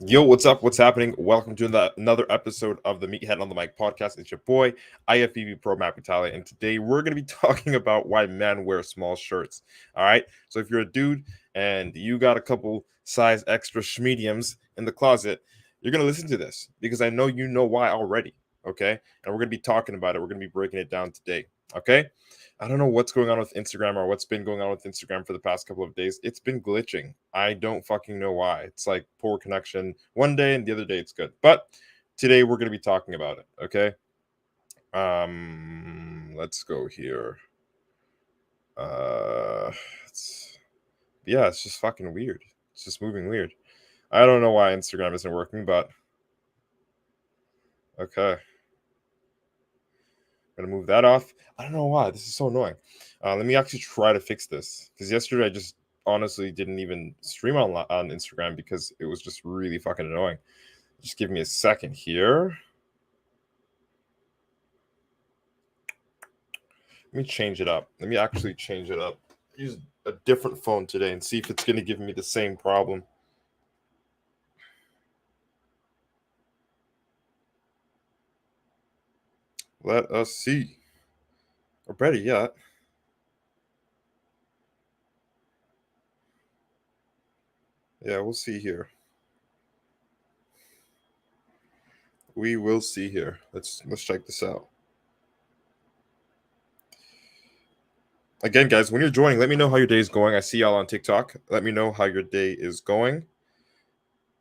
Yo, what's up? What's happening? Welcome to another episode of the Meathead on the Mic podcast. It's your boy, IFBB PRO Matt Vitale, and today we're going to be talking about why men wear small shirts. All right. So if you're a dude and you got a couple size extra schmediums in the closet, you're going to listen to this because I know you know why already. Okay. And we're going to be talking about it. We're going to be breaking it down today. Okay. I don't know what's going on with Instagram or what's been going on with Instagram for the past couple of days. It's been glitching. I don't fucking know why. It's like poor connection one day and the other day it's good. But today we're going to be talking about it, okay? Let's go here. It's just fucking weird. It's just moving weird. I don't know why Instagram isn't working, but okay. Gonna move that off. I don't know why. This is so annoying. Let me actually try to fix this because yesterday I just honestly didn't even stream on Instagram because it was just really fucking annoying. Just give me a second here. Let me change it up. Let me actually change it up. Use a different phone today and see if it's gonna give me the same problem. Let us see. Or better yet, yeah, we'll see here. We will see here. Let's check this out. Again, guys, when you're joining, let me know how your day is going. I see y'all on TikTok. Let me know how your day is going.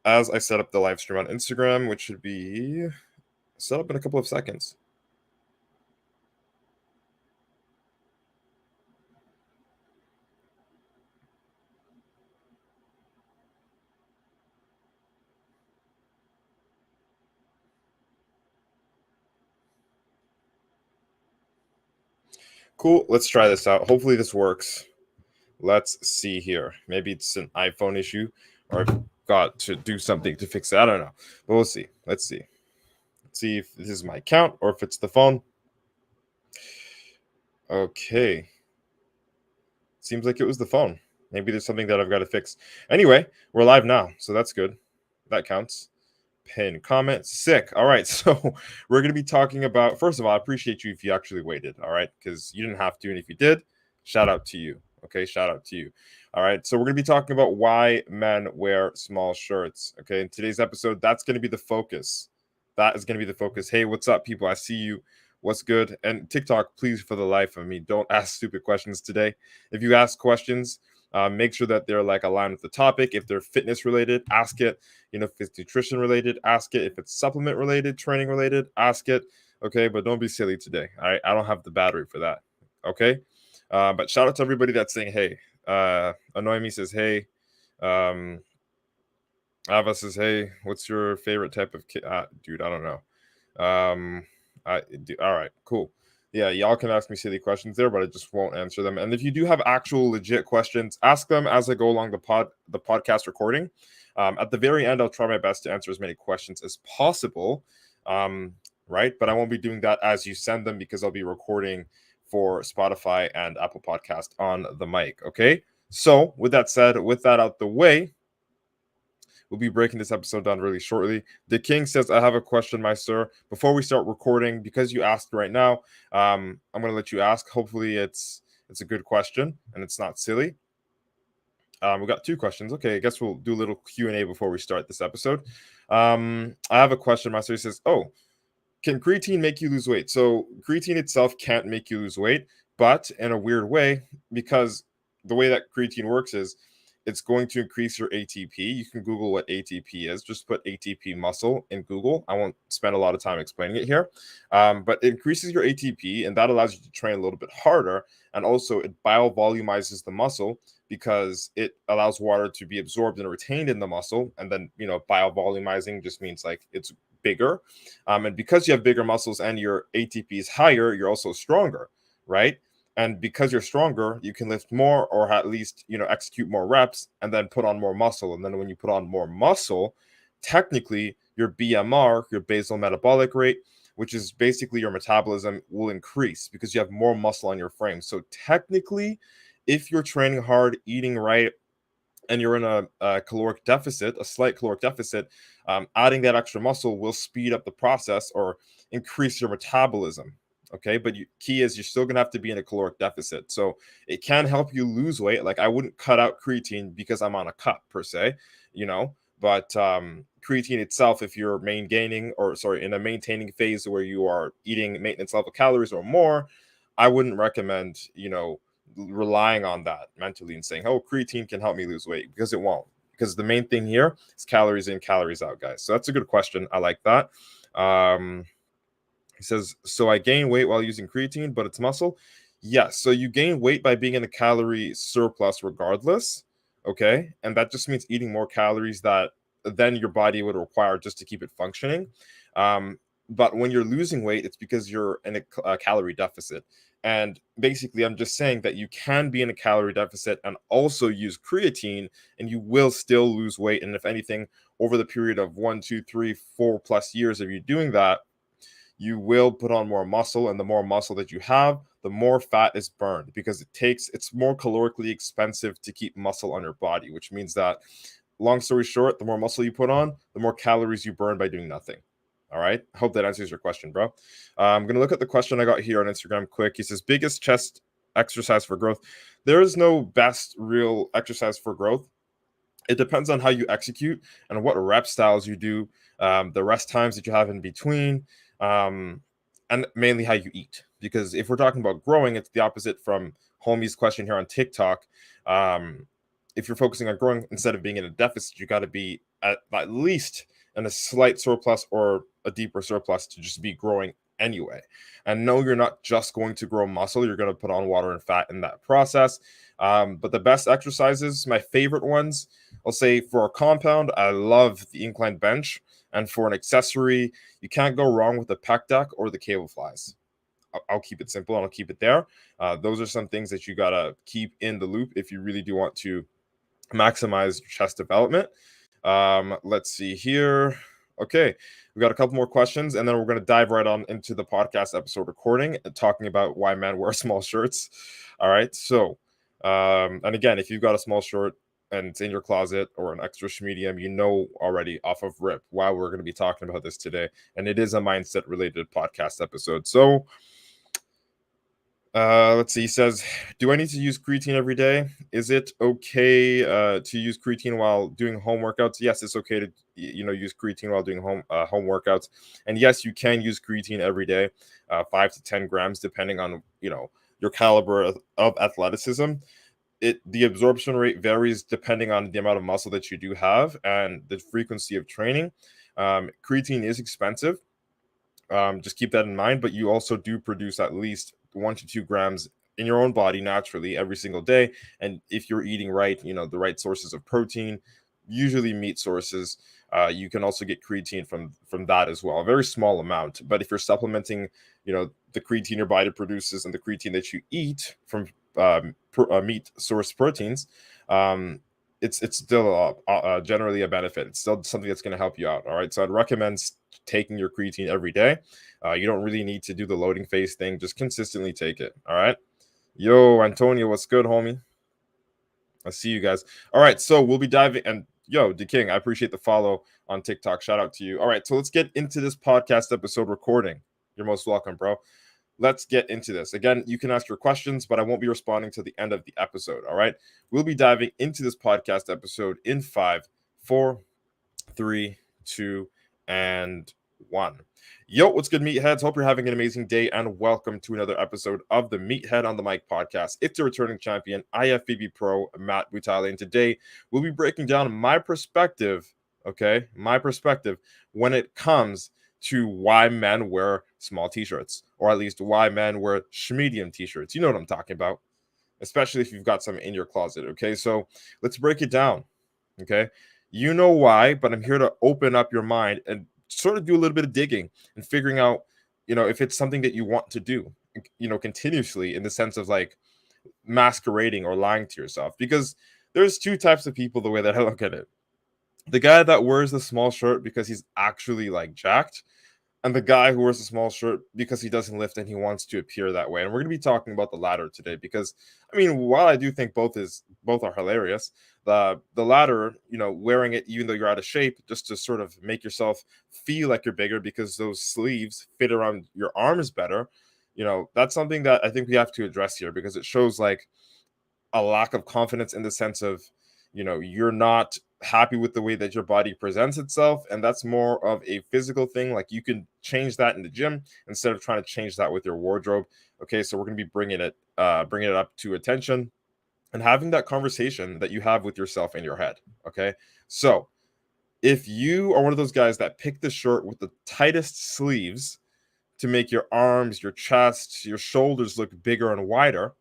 As I set up the live stream on Instagram, which should be set up in a couple of seconds. Cool. Let's try this out. Hopefully this works. Let's see here. Maybe it's an iPhone issue or I've got to do something to fix it. I don't know. But we'll see. Let's see. Let's see if this is my account or if it's the phone. Okay. Seems like it was the phone. Maybe there's something that I've got to fix. Anyway, we're live now. So that's good. That counts. Pin comment. Sick. All right. So we're going to be talking about, first of all, I appreciate you if you actually waited. All right. Because you didn't have to. And if you did, shout out to you. Okay. Shout out to you. All right. So we're going to be talking about why men wear small shirts. Okay. In today's episode, that's going to be the focus. That is going to be the focus. Hey, what's up, people? I see you. What's good? And TikTok, please, for the life of me, don't ask stupid questions today. If you ask questions, make sure that they're like aligned with the topic. If they're fitness related, ask it. You know, if it's nutrition related, ask it. If it's supplement related, training related, ask it. Okay, but don't be silly today. All right, I don't have the battery for that. Okay, but shout out to everybody that's saying hey. Annoy me says hey. Ava says hey. What's your favorite type of kid? Dude, I don't know. All right, cool. Yeah, y'all can ask me silly questions there, but I just won't answer them. And if you do have actual legit questions, ask them as I go along the podcast recording. At the very end, I'll try my best to answer as many questions as possible. Right, but I won't be doing that as you send them because I'll be recording for Spotify and Apple Podcast on the mic. Okay. So with that said, with that out the way, we'll be breaking this episode down really shortly. The King says, I have a question, my sir. Before we start recording, because you asked right now, I'm going to let you ask. Hopefully it's a good question and it's not silly. We got two questions. Okay, I guess we'll do a little Q&A before we start this episode. I have a question, my sir. He says, can creatine make you lose weight? So creatine itself can't make you lose weight, but in a weird way, because the way that creatine works is it's going to increase your ATP. You can Google what ATP is. Just put ATP muscle in Google. I won't spend a lot of time explaining it here, but it increases your ATP, and that allows you to train a little bit harder. And also, it biovolumizes the muscle because it allows water to be absorbed and retained in the muscle. And then, biovolumizing just means like it's bigger. And because you have bigger muscles and your ATP is higher, you're also stronger, right? And because you're stronger, you can lift more or at least, execute more reps and then put on more muscle. And then when you put on more muscle, technically your BMR, your basal metabolic rate, which is basically your metabolism, will increase because you have more muscle on your frame. So technically, if you're training hard, eating right, and you're in a caloric deficit, a slight caloric deficit, adding that extra muscle will speed up the process or increase your metabolism. Okay, but key is you're still gonna have to be in a caloric deficit. So it can help you lose weight. Like, I wouldn't cut out creatine because I'm on a cut per se, but creatine itself, if you're in a maintaining phase where you are eating maintenance level calories or more, I wouldn't recommend, relying on that mentally and saying, oh, creatine can help me lose weight, because it won't. Because the main thing here is calories in, calories out, guys. So that's a good question. I like that. He says, so I gain weight while using creatine, but it's muscle. Yes. So you gain weight by being in a calorie surplus regardless. Okay. And that just means eating more calories that then your body would require just to keep it functioning. But when you're losing weight, it's because you're in a calorie deficit. And basically, I'm just saying that you can be in a calorie deficit and also use creatine, and you will still lose weight. And if anything, over the period of 1, 2, 3, 4+ years of you doing that, you will put on more muscle. And the more muscle that you have, the more fat is burned, because it's more calorically expensive to keep muscle on your body, which means that, long story short, the more muscle you put on, the more calories you burn by doing nothing. All right. I hope that answers your question, bro. I'm going to look at the question I got here on Instagram quick. He says, biggest chest exercise for growth. There is no best real exercise for growth. It depends on how you execute and what rep styles you do, the rest times that you have in between, and mainly how you eat. Because if we're talking about growing, it's the opposite from Homie's question here on TikTok. If you're focusing on growing instead of being in a deficit, you got to be at least in a slight surplus or a deeper surplus to just be growing anyway. And no, you're not just going to grow muscle. You're going to put on water and fat in that process. But the best exercises, my favorite ones, I'll say for a compound, I love the incline bench. And for an accessory, you can't go wrong with the pec deck or the cable flies. I'll keep it simple and I'll keep it there. Those are some things that you got to keep in the loop if you really do want to maximize your chest development. Let's see here. Okay, we got a couple more questions, and then we're going to dive right on into the podcast episode recording and talking about why men wear small shirts. All right, so and again, if you've got a small shirt and it's in your closet or an extra medium, you know already off of rip why we're going to be talking about this today, and it is a mindset related podcast episode. So let's see. He says, do I need to use creatine every day? Is it okay to use creatine while doing home workouts? Yes, it's okay to use creatine while doing home workouts. And yes, you can use creatine every day, 5 to 10 grams, depending on your caliber of athleticism. The absorption rate varies depending on the amount of muscle that you do have and the frequency of training. Creatine is expensive. Just keep that in mind, but you also do produce at least 1 to 2 grams in your own body naturally every single day. And if you're eating right, the right sources of protein, usually meat sources, you can also get creatine from that as well, a very small amount. But if you're supplementing, the creatine your body produces and the creatine that you eat from meat source proteins, it's still generally a benefit. It's still something that's going to help you out. All right. So I'd recommend taking your creatine every day. You don't really need to do the loading phase thing. Just consistently take it. All right. Yo, Antonio, what's good, homie? I see you guys. All right. So we'll be diving. And yo, DeKing, I appreciate the follow on TikTok. Shout out to you. All right. So let's get into this podcast episode recording. You're most welcome, bro. Let's get into this. Again, you can ask your questions, but I won't be responding to the end of the episode. All right. We'll be diving into this podcast episode in 5, 4, 3, 2, and 1. Yo, what's good, meatheads? Hope you're having an amazing day, and welcome to another episode of the Meathead on the Mic podcast. It's a returning champion, IFBB Pro, Matt Butale, and today we'll be breaking down my perspective, when it comes to why men wear small t-shirts, or at least why men wear medium t-shirts. You know what I'm talking about, especially if you've got some in your closet. Okay, so let's break it down. Okay, you know why, but I'm here to open up your mind and sort of do a little bit of digging and figuring out, if it's something that you want to do, continuously, in the sense of like masquerading or lying to yourself. Because there's two types of people, the way that I look at it. The guy that wears the small shirt because he's actually like jacked, and the guy who wears a small shirt because he doesn't lift and he wants to appear that way. And we're going to be talking about the latter today because, I mean, while I do think both are hilarious, the latter, you know, wearing it even though you're out of shape just to sort of make yourself feel like you're bigger because those sleeves fit around your arms better, you know, that's something that I think we have to address here because it shows like a lack of confidence in the sense of, you know, you're not happy with the way that your body presents itself, and that's more of a physical thing. Like you can change that in the gym instead of trying to change that with your wardrobe. Okay, so we're going to be bringing it up to attention and having that conversation that you have with yourself in your head. Okay, so if you are one of those guys that pick the shirt with the tightest sleeves to make your arms, your chest, your shoulders look bigger and wider,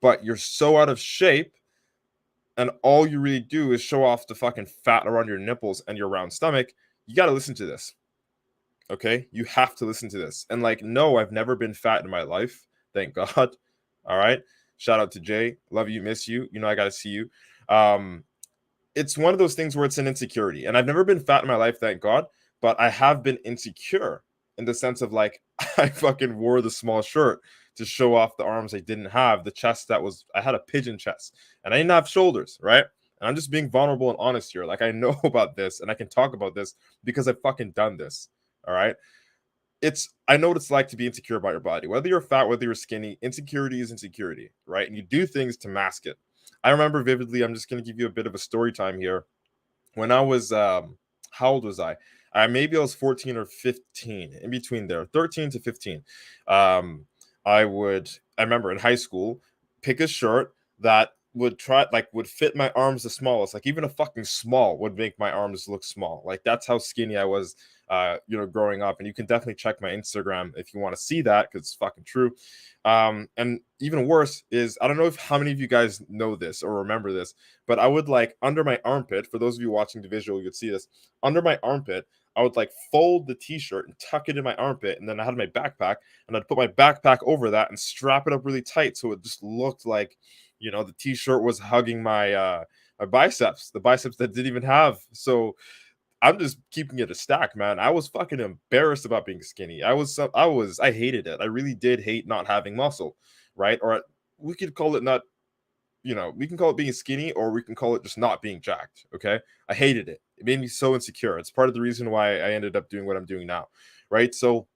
but you're so out of shape and all you really do is show off the fucking fat around your nipples and your round stomach, you got to listen to this. Okay? You have to listen to this. And like, no, I've never been fat in my life. Thank God. All right? Shout out to Jay. Love you, miss you. You know, I got to see you. It's one of those things where it's an insecurity. And I've never been fat in my life, thank God. But I have been insecure in the sense of like, I fucking wore the small shirt to show off the arms I didn't have, the chest I had a pigeon chest and I didn't have shoulders, right? And I'm just being vulnerable and honest here. Like I know about this and I can talk about this because I've fucking done this. All right. I know what it's like to be insecure about your body. Whether you're fat, whether you're skinny, insecurity is insecurity, right? And you do things to mask it. I remember vividly, I'm just going to give you a bit of a story time here. When I was, how old was I? Maybe I was 14 or 15, in between there, 13 to 15. I remember in high school, pick a shirt that would fit my arms the smallest. Like even a fucking small would make my arms look small. Like that's how skinny I was, growing up. And you can definitely check my Instagram if you want to see that because it's fucking true. And even worse is, I don't know how many of you guys know this or remember this, but I would like under my armpit, for those of you watching the visual, you could see this, under my armpit, I would like fold the t-shirt and tuck it in my armpit. And then I had my backpack and I'd put my backpack over that and strap it up really tight. So it just looked like, you know, the t-shirt was hugging my biceps, the biceps that didn't even have. So I'm just keeping it a stack, man. I was fucking embarrassed about being skinny. I hated it. I really did hate not having muscle, right? Or we could call it not, you know, we can call it being skinny or we can call it just not being jacked. Okay. I hated it. It made me so insecure. It's part of the reason why I ended up doing what I'm doing now. Right. So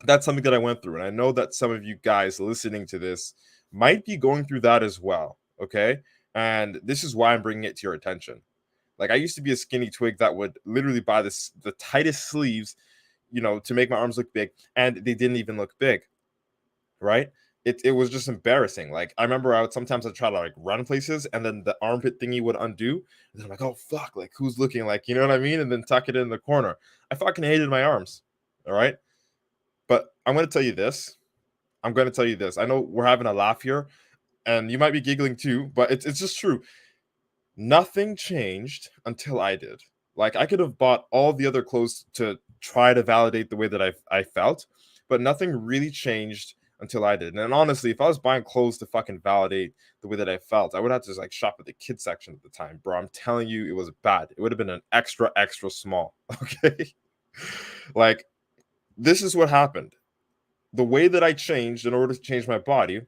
that's something that I went through. And I know that some of you guys listening to this might be going through that as well. Okay. And this is why I'm bringing it to your attention. Like I used to be a skinny twig that would literally buy the tightest sleeves, you know, to make my arms look big. And they didn't even look big. Right. It was just embarrassing. Like I remember I'd try to like run places and then the armpit thingy would undo. And then I'm like, oh fuck, like who's looking, like, you know what I mean? And then tuck it in the corner. I fucking hated my arms. All right. But I'm going to tell you this. I know we're having a laugh here and you might be giggling too, but it's just true. Nothing changed until I did. Like I could have bought all the other clothes to try to validate the way that I felt, but nothing really changed until I did. And honestly, if I was buying clothes to fucking validate the way that I felt, I would have to just like shop at the kids section at the time, bro. I'm telling you, it was bad. It would have been an extra small. Okay. Like this is what happened. The way that I changed in order to change my body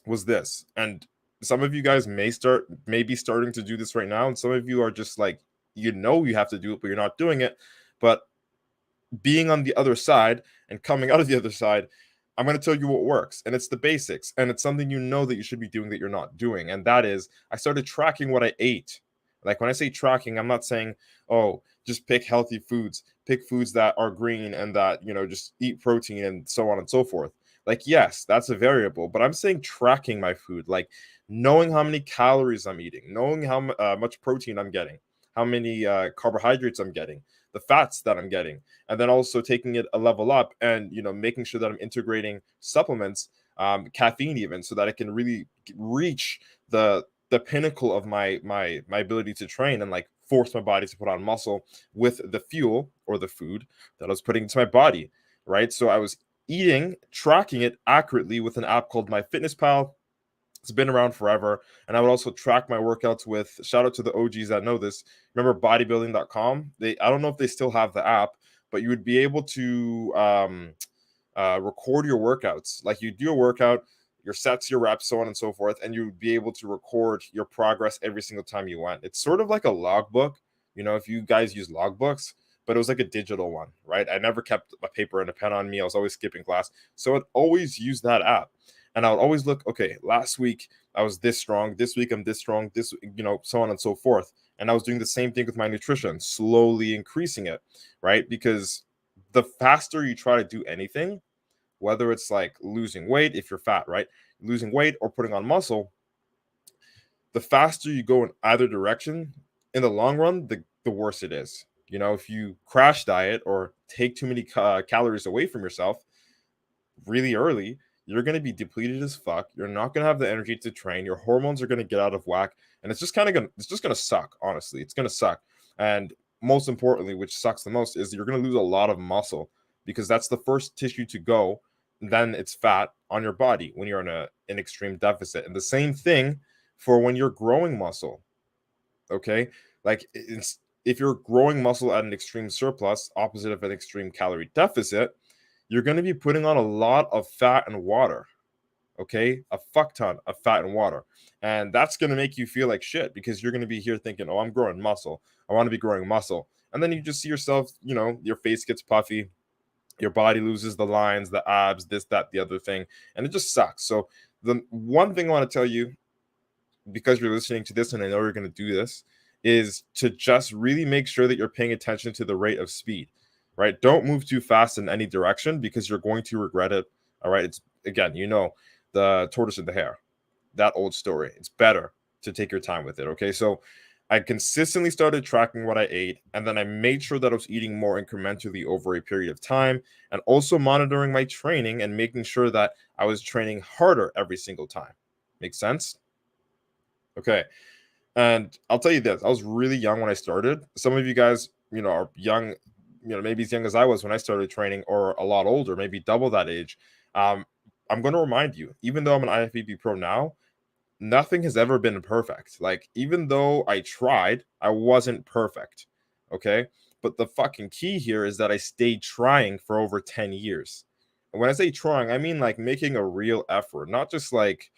was this. And some of you guys may be starting to do this right now. And some of you are just like, you know, you have to do it, but you're not doing it. But being on the other side and coming out of the other side, I'm going to tell you what works. And it's the basics. And it's something you know that you should be doing that you're not doing. And that is, I started tracking what I ate. Like when I say tracking, I'm not saying, oh, just pick healthy foods, pick foods that are green and that, you know, just eat protein and so on and so forth. Like, yes, that's a variable, but I'm saying tracking my food, like knowing how many calories I'm eating, knowing how much protein I'm getting, how many carbohydrates I'm getting, the fats that I'm getting, and then also taking it a level up and, you know, making sure that I'm integrating supplements, caffeine even, so that I can really reach the pinnacle of my ability to train and like force my body to put on muscle with the fuel or the food that I was putting into my body, right? So I was tracking it accurately with an app called MyFitnessPal. It's been around forever. And I would also track my workouts with, shout out to the OGs that know this. Remember bodybuilding.com? I don't know if they still have the app, but you would be able to record your workouts. Like you do a workout, your sets, your reps, so on and so forth, and you would be able to record your progress every single time you went. It's sort of like a logbook, you know, if you guys use logbooks, but it was like a digital one, right? I never kept a paper and a pen on me. I was always skipping class. So I'd always use that app. And I would always look, okay, last week I was this strong, this week I'm this strong, this, you know, so on and so forth. And I was doing the same thing with my nutrition, slowly increasing it, right? Because the faster you try to do anything, whether it's like losing weight, if you're fat, right? Losing weight or putting on muscle, the faster you go in either direction, in the long run, the worse it is. You know, if you crash diet or take too many calories away from yourself really early, you're going to be depleted as fuck. You're not going to have the energy to train. Your hormones are going to get out of whack, and it's just going to suck. Honestly, it's going to suck. And most importantly, which sucks the most, is you're going to lose a lot of muscle, because that's the first tissue to go. Then it's fat on your body when you're in an extreme deficit. And the same thing for when you're growing muscle. Okay, like if you're growing muscle at an extreme surplus, opposite of an extreme calorie deficit, you're going to be putting on a lot of fat and water. Okay, a fuck ton of fat and water. And that's going to make you feel like shit, because you're going to be here thinking, oh, I'm growing muscle, I want to be growing muscle. And then you just see yourself, you know, your face gets puffy, your body loses the lines, the abs, this, that, the other thing, and it just sucks. So the one thing I want to tell you, because you're listening to this and I know you're going to do this, is to just really make sure that you're paying attention to the rate of speed, right? Don't move too fast in any direction, because you're going to regret it. All right, it's, again, you know, the tortoise and the hare, that old story. It's better to take your time with it. Okay, so I consistently started tracking what I ate, and then I made sure that I was eating more incrementally over a period of time, and also monitoring my training and making sure that I was training harder every single time. Make sense? Okay. And I'll tell you this, I was really young when I started. Some of you guys, you know, are young, you know, maybe as young as I was when I started training, or a lot older, maybe double that age. I'm going to remind you, even though I'm an IFBB Pro now, nothing has ever been perfect. Like, even though I tried, I wasn't perfect. Okay. But the fucking key here is that I stayed trying for over 10 years. And when I say trying, I mean like making a real effort, not just like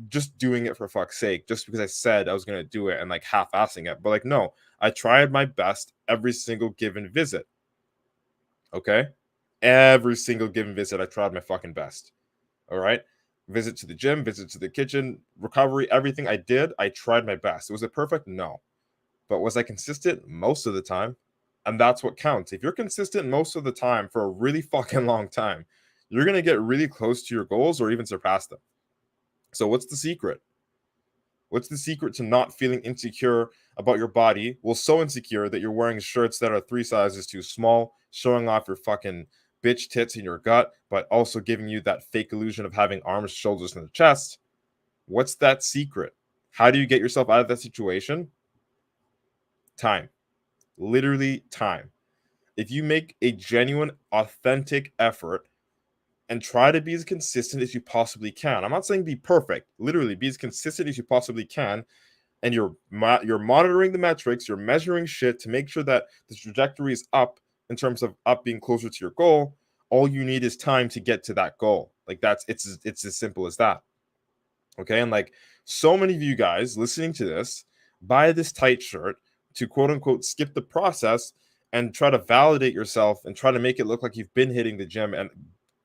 just doing it for fuck's sake, just because I said I was going to do it and like half-assing it. But like, no, I tried my best every single given visit. Okay. Every single given visit, I tried my fucking best. All right. Visit to the gym, visit to the kitchen, recovery, everything I did, I tried my best. Was it perfect? No. But was I consistent? Most of the time. And that's what counts. If you're consistent most of the time for a really fucking long time, you're going to get really close to your goals or even surpass them. So what's the secret? What's the secret to not feeling insecure about your body? Well, so insecure that you're wearing shirts that are 3 sizes too small, showing off your fucking bitch tits in your gut, but also giving you that fake illusion of having arms, shoulders, and a chest. What's that secret? How do you get yourself out of that situation? Time. Literally time. If you make a genuine, authentic effort and try to be as consistent as you possibly can. I'm not saying be perfect. Literally, be as consistent as you possibly can. And you're monitoring the metrics, you're measuring shit to make sure that the trajectory is up in terms of up being closer to your goal. All you need is time to get to that goal. Like it's as simple as that. Okay, and like so many of you guys listening to this buy this tight shirt to quote unquote skip the process and try to validate yourself and try to make it look like you've been hitting the gym. And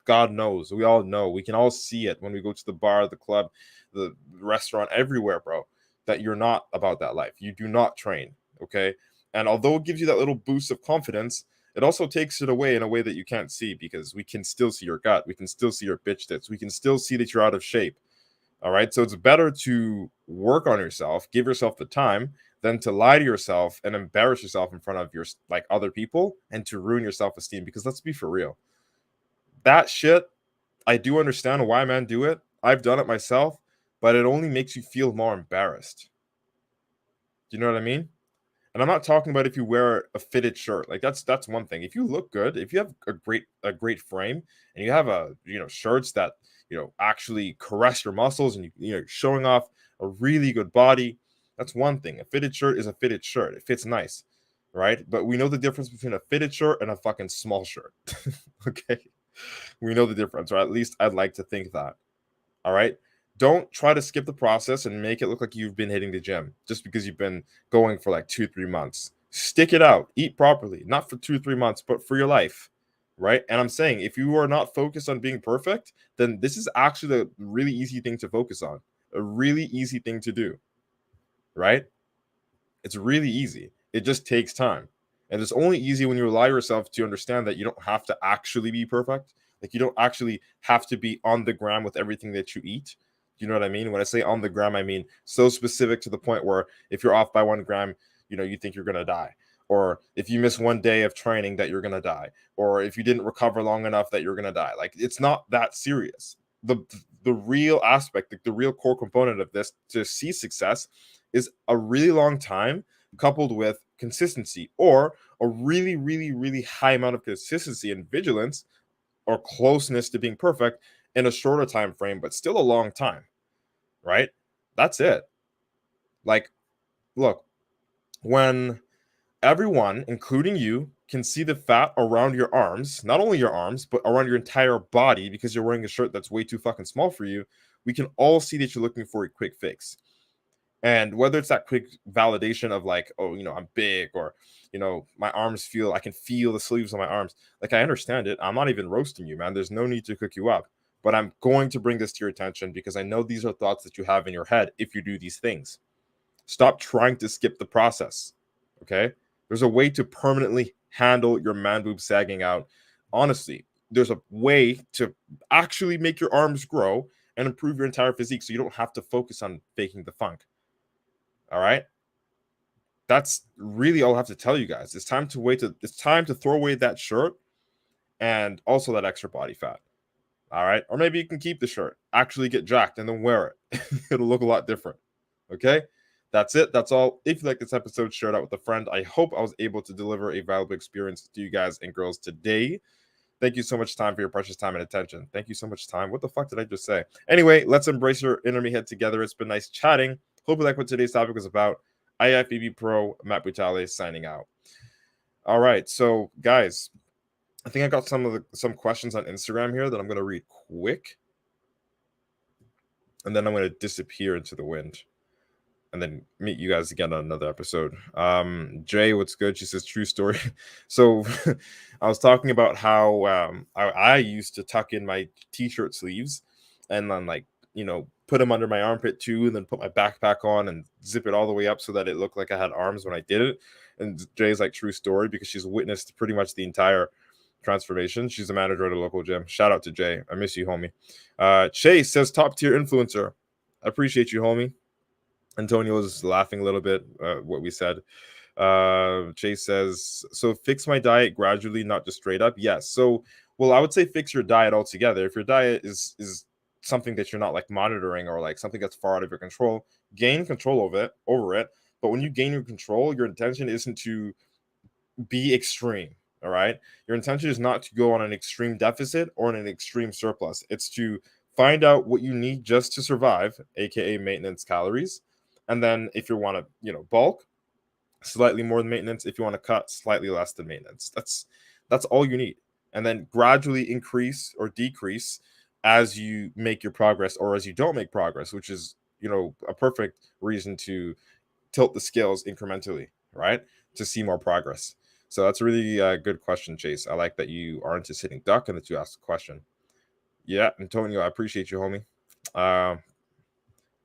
God knows, we all know, we can all see it when we go to the bar, the club, the restaurant, everywhere, bro, that you're not about that life. You do not train, okay? And although it gives you that little boost of confidence, it also takes it away in a way that you can't see, because we can still see your gut. We can still see your bitch tits. We can still see that you're out of shape, all right? So it's better to work on yourself, give yourself the time, than to lie to yourself and embarrass yourself in front of your like other people and to ruin your self-esteem. Because let's be for real, that shit, I do understand why men do it. I've done it myself, but it only makes you feel more embarrassed. Do you know what I mean? And I'm not talking about if you wear a fitted shirt. Like that's one thing. If you look good, if you have a great frame, and you have shirts that actually caress your muscles, and you showing off a really good body, that's one thing. A fitted shirt is a fitted shirt. It fits nice. right? But we know the difference between a fitted shirt and a fucking small shirt. Okay, we know the difference, or at least I'd like to think that. All right, don't try to skip the process and make it look like you've been hitting the gym just because you've been going for like 2-3 months. Stick it out, eat properly, not for 2-3 months, but for your life, right? And I'm saying, if you are not focused on being perfect, then this is actually a really easy thing to focus on, a really easy thing to do, right? It's really easy. It just takes time. And it's only easy when you allow yourself to understand that you don't have to actually be perfect. Like, you don't actually have to be on the gram with everything that you eat. You know what I mean? When I say on the gram, I mean so specific to the point where if you're off by 1 gram, you think you're going to die. Or if you miss one day of training, that you're going to die. Or if you didn't recover long enough, that you're going to die. Like, it's not that serious. The real aspect, the real core component of this to see success is a really long time coupled with consistency, or a really, really, really high amount of consistency and vigilance or closeness to being perfect in a shorter time frame, but still a long time, right? That's it. Like, look, when everyone, including you, can see the fat around your arms, not only your arms, but around your entire body because you're wearing a shirt that's way too fucking small for you, we can all see that you're looking for a quick fix. And whether it's that quick validation of like, oh, I'm big, or, I can feel the sleeves on my arms. Like, I understand it. I'm not even roasting you, man. There's no need to cook you up. But I'm going to bring this to your attention because I know these are thoughts that you have in your head if you do these things. Stop trying to skip the process, okay? There's a way to permanently handle your man boob sagging out. Honestly, there's a way to actually make your arms grow and improve your entire physique so you don't have to focus on faking the funk. All right, that's really all I have to tell you guys. It's time to throw away that shirt and also that extra body fat. All right, or maybe you can keep the shirt, actually get jacked, and then wear it. It'll look a lot different. Okay, that's it. That's all. If you like this episode, share it out with a friend. I hope I was able to deliver a valuable experience to you guys and girls today. Thank you so much, time, for your precious time and attention. Thank you so much, time. What the fuck did I just say? Anyway, let's embrace your inner meathead together. It's been nice chatting. Hope you like what today's topic was about. IFBB Pro, Matt Butale signing out. All right, so guys, I think I got some questions on Instagram here that I'm going to read quick, and then I'm going to disappear into the wind, and then meet you guys again on another episode. Jay, what's good? She says, true story. So I was talking about how I used to tuck in my t-shirt sleeves and then put them under my armpit too, and then put my backpack on and zip it all the way up so that it looked like I had arms when I did it. And Jay's like, true story, because she's witnessed pretty much the entire transformation. She's a manager at a local gym. Shout out to Jay. I miss you, homie. Chase says, top tier influencer. I appreciate you, homie. Antonio was laughing a little bit what we said. Chase says, so fix my diet gradually, not just straight up. Yes. So, well, I would say fix your diet altogether. If your diet is something that you're not like monitoring, or like something that's far out of your control, gain control over it. But when you gain your control, your intention isn't to be extreme. All right. Your intention is not to go on an extreme deficit or an extreme surplus. It's to find out what you need just to survive, aka maintenance calories. And then if you want to, bulk, slightly more than maintenance. If you want to cut, slightly less than maintenance. That's all you need. And then gradually increase or decrease as you make your progress, or as you don't make progress, which is, a perfect reason to tilt the scales incrementally, right? To see more progress. So that's a really good question, Chase. I like that you aren't just sitting duck and that you asked a question. Yeah, Antonio, I appreciate you, homie. Let's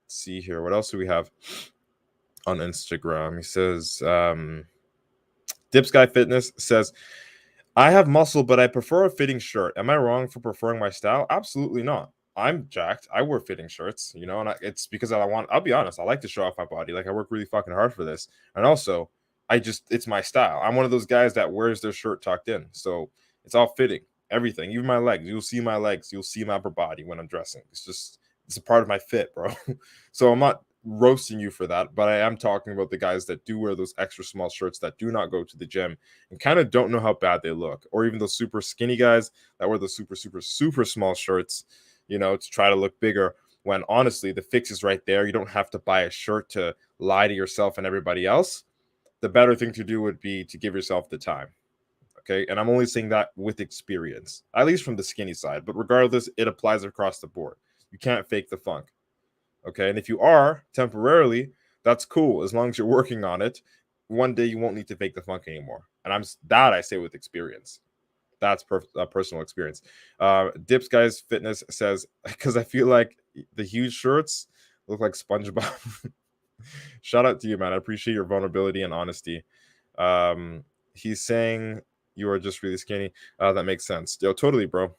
see here. What else do we have on Instagram? He says, Dips Guy Fitness says, I have muscle, but I prefer a fitting shirt. Am I wrong for preferring my style? Absolutely not. I'm jacked. I wear fitting shirts, and it's because I'll be honest, I like to show off my body. Like, I work really fucking hard for this. And also, it's my style. I'm one of those guys that wears their shirt tucked in. So it's all fitting, everything, even my legs. You'll see my legs. You'll see my upper body when I'm dressing. It's a part of my fit, bro. So I'm not roasting you for that, but I am talking about the guys that do wear those extra small shirts that do not go to the gym and kind of don't know how bad they look, or even those super skinny guys that wear the super, super, super small shirts, to try to look bigger, when honestly the fix is right there. You don't have to buy a shirt to lie to yourself and everybody else. the better thing to do would be to give yourself the time. Okay. And I'm only saying that with experience, at least from the skinny side. But regardless, it applies across the board. You can't fake the funk. Okay. And if you are temporarily, that's cool. As long as you're working on it, one day you won't need to fake the funk anymore. And I say with experience. That's personal experience. Dips Guys Fitness says, because I feel like the huge shirts look like SpongeBob. Shout out to you, man. I appreciate your vulnerability and honesty. He's saying you are just really skinny. That makes sense. Yo, totally, bro.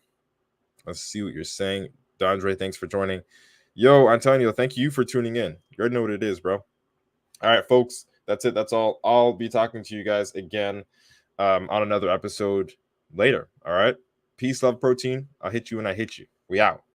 Let's see what you're saying. Dandre, thanks for joining. Yo, Antonio, thank you for tuning in. You already know what it is, bro. All right, folks. That's it. That's all. I'll be talking to you guys again on another episode later. All right. Peace, love, protein. I'll hit you when I hit you. We out.